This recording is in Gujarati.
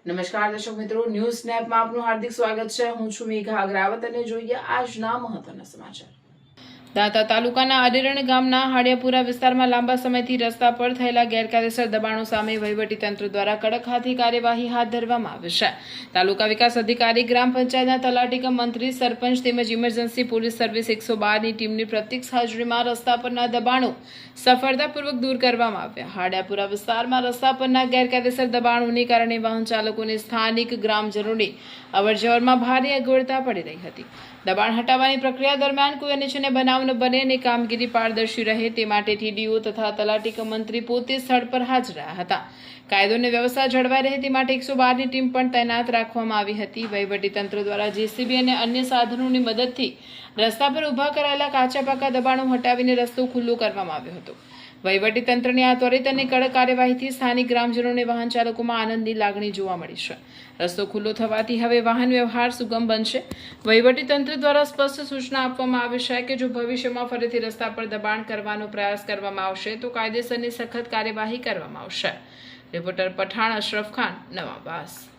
નમસ્કાર દર્શક મિત્રો, ન્યૂઝ સ્નેપમાં આપનું હાર્દિક સ્વાગત છે. હું છું મેઘા અગ્રાવત અને જોઈએ આજના મહત્વના સમાચાર. દાંતા તાલુકાના અરેરણ ગામના હાડિયાપુરા વિસ્તારમાં લાંબા સમયથી રસ્તા પર થયેલા ગેરકાયદેસર દબાણો સામે વહીવટીતંત્ર દ્વારા કડક હાથથી કાર્યવાહી હાથ ધરવામાં આવી છે. તાલુકા વિકાસ અધિકારી, ગ્રામ પંચાયતના તલાટી કમ મંત્રી, સરપંચ તેમજ ઇમરજન્સી પોલીસ સર્વિસ 112ની ટીમની પ્રત્યક્ષ હાજરીમાં રસ્તા પરના દબાણો સફળતાપૂર્વક દૂર કરવામાં આવ્યા. હાડિયાપુરા વિસ્તારમાં રસ્તા પરના ગેરકાયદેસર દબાણોને કારણે વાહન ચાલકોને સ્થાનિક ગ્રામજનોને અવરજવરમાં ભારે અગવડતા પડી રહી હતી. દબાણ હટાવવાની પ્રક્રિયા દરમિયાન કોઈ અનિચ્છનીય બનાવ ન બને અને કામગીરી પારદર્શી રહે તે માટે ટીડીઓ તથા તલાટી કમ મંત્રી પોતે સ્થળ પર હાજર રહ્યા હતા. કાયદો અને વ્યવસ્થા જળવાઈ રહે તે માટે 112ની ટીમ પણ તૈનાત રાખવામાં આવી હતી. વહીવટીતંત્ર દ્વારા જેસીબી અને અન્ય સાધનોની મદદથી રસ્તા પર ઊભા કરાયેલા કાચા પાકા દબાણો હટાવીને રસ્તો ખુલ્લો કરવામાં આવ્યો હતો. વહીવટીતંત્રની આ ત્વરિત અને કડક કાર્યવાહીથી સ્થાનિક ગ્રામજનોને વાહન ચાલકોમાં આનંદની લાગણી જોવા મળી છે. રસ્તો ખુલ્લો થવાથી હવે વાહન વ્યવહાર સુગમ બનશે. વહીવટીતંત્ર દ્વારા સ્પષ્ટ સૂચના આપવામાં આવી છે કે જો ભવિષ્યમાં ફરીથી રસ્તા પર દબાણ કરવાનો પ્રયાસ કરવામાં આવશે તો કાયદેસરની સખત કાર્યવાહી કરવામાં આવશે. રિપોર્ટર પઠાણ અશરફ ખાન, નવાબાસ.